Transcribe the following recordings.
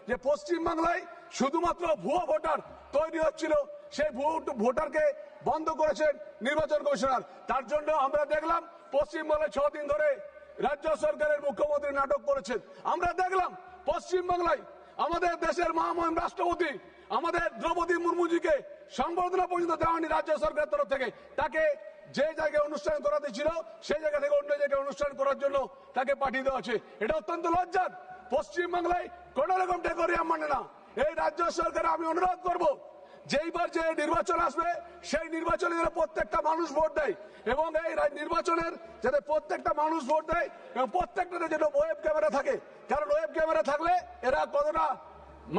যে পশ্চিমবাংলায় শুধুমাত্র ভুয়ো ভোটার তৈরি হচ্ছিল, সেই ভুয়ো ভোটারকে বন্ধ করেছেন নির্বাচন কমিশনার। তার জন্য আমরা দেখলাম পশ্চিমবাংলায় 6 দিন ধরে রাজ্য সরকারের মুখ্যমন্ত্রী নাটক করেছেন। আমরা দেখলাম পশ্চিমবাংলায় আমাদের দেশের মহামহিম রাষ্ট্রপতি আমাদের দ্রৌপদী মুর্মুজিকে সংবর্ধনা পর্যন্ত দেওয়ানি রাজ্য সরকারের তরফ থেকে। তাকে যে জায়গায় অনুষ্ঠান করাতে ছিল সেই জায়গা থেকে অন্য জায়গায় অনুষ্ঠান করার জন্য তাকে পাঠিয়ে দেওয়া হচ্ছে। এটা অত্যন্ত লজ্জার। পশ্চিমবাংলায় কোন রকম টেকরিয়াম মানে না। এই রাজ্য সরকারে আমি অনুরোধ করব, যেইবার যে নির্বাচন আসবে সেই নির্বাচনে যেন প্রত্যেকটা মানুষ ভোট দেয়, এবং এই নির্বাচনের যাতে প্রত্যেকটা মানুষ ভোট দেয় এবং প্রত্যেকটাতে যেন ওয়েব ক্যামেরা থাকে। কারণ ওয়েব ক্যামেরা থাকলে এরা কতটা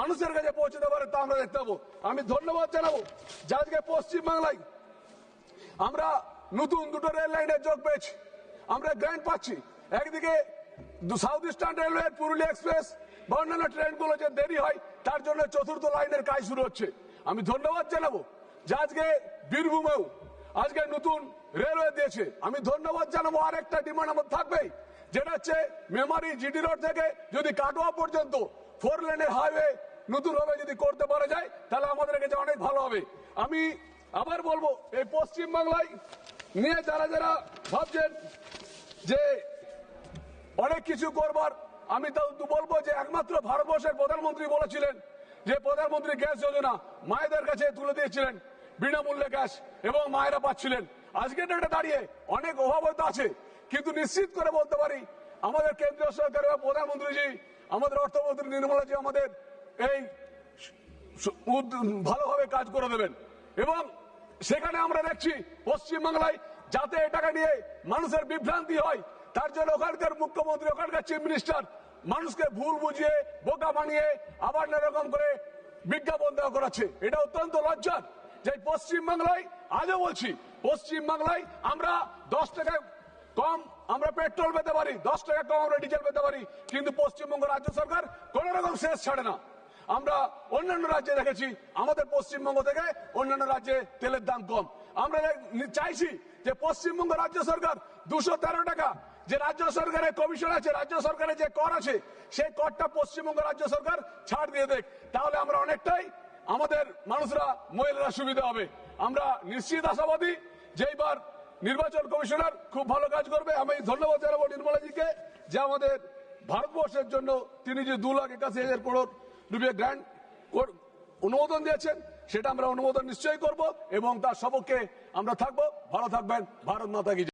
মানুষের কাছে পৌঁছতে পারে তা আমরা দেখতে পাবো। আমি ধন্যবাদ জানাবো যে আজকে পশ্চিমবাংলায় আমরা নতুন 2টো রেল লাইনের যোগ পেয়েছি, আমরা গ্র্যান্ট পাচ্ছি। একদিকে south eastern railway Purulia express বা অন্যান্য ট্রেনগুলো যে দেরি হয় তার জন্য 4র্থ লাইনের কাজ শুরু হচ্ছে। আমি ধন্যবাদ জানাবো যে আজকে বীরভূমেও আজকে নতুন রেলওয়ে দিয়েছে। আমি ধন্যবাদ জানাবো। আর একটা ডিমান্ড আমার থাকবেই, যেটা হচ্ছে মেমারি জিটি রোড থেকে যদি কাটোয়া পর্যন্ত 4 লেনের হাইওয়ে নতুন ভাবে যদি করতে পারা যায় তাহলে আমাদের কাছে অনেক ভালো হবে। আমি আবার বলবো, এই পশ্চিমবাংলায় নিয়ে যারা যারা ভাবছেন যে অনেক কিছু করবার, আমি তো বলবো যে একমাত্র ভারতবর্ষের প্রধানমন্ত্রী বলেছিলেন যে প্রধানমন্ত্রী গ্যাস যোজনা মায়েদের কাছে তুলে দিয়েছিলেন বিনামূল্যে গ্যাস, এবং মায়েরা পাচ্ছিলেন। আজকে ডেটে দাঁড়িয়ে অনেক অভাব হয়তো আছে, কিন্তু নিশ্চিত করে বলতে পারি আমাদের কেন্দ্রীয় সরকারের প্রধানমন্ত্রীজি, আমাদের অর্থমন্ত্রী নির্মলাজি আমাদের এই ভালোভাবে কাজ করে দেবেন। এবং সেখানে আমরা দেখছি পশ্চিমবাংলায় যাতে এই টাকা নিয়ে মানুষের বিভ্রান্তি হয় তার জন্য ওখানকার মুখ্যমন্ত্রী, ওখানকার চিফ মিনিস্টার মানুষকে ভুল বুঝিয়ে বোকা বানিয়ে আবার এরকম করে বিজ্ঞাপন দেওয়া করাচ্ছে। এটা অত্যন্ত লজ্জার যে পশ্চিমবাংলায়, আজও বলছি, পশ্চিমবাংলায় আমরা 10 টাকা কম আমরা পেট্রোল পেতে পারি, 10 টাকা কম আমরা ডিজেল পেতে পারি, কিন্তু পশ্চিমবঙ্গ রাজ্য সরকার কোন রকম শেষ ছাড়ে না। আমরা অন্যান্য রাজ্যে দেখেছি আমাদের পশ্চিমবঙ্গ থেকে অন্যান্য রাজ্যে তেলের দাম কম। আমরা চাইছি যে পশ্চিমবঙ্গ রাজ্য সরকার 213 টাকা যে রাজ্য সরকারের কমিশন আছে, রাজ্য সরকারের যে কর আছে, সেই করটা পশ্চিমবঙ্গ রাজ্য সরকার ছাড় দিয়ে দেখ, তাহলে আমরা অনেকটাই আমাদের মানুষরা, মহিলারা সুবিধা হবে। আমরা নিশ্চিত আশাবাদী যে এইবার নির্বাচন কমিশনার খুব ভালো কাজ করবে। আমি ধন্যবাদ জানাবো নির্মলাজিকে যে আমাদের ভারতবর্ষের জন্য তিনি যে 2,81,000 করোড় রুপিয়া গ্র্যান্ট অনুমোদন দিয়েছেন, সেটা আমরা অনুমোদন নিশ্চয়ই করব এবং তার সপক্ষে আমরা থাকবো। ভালো থাকবেন। ভারত মাতা কি জয়।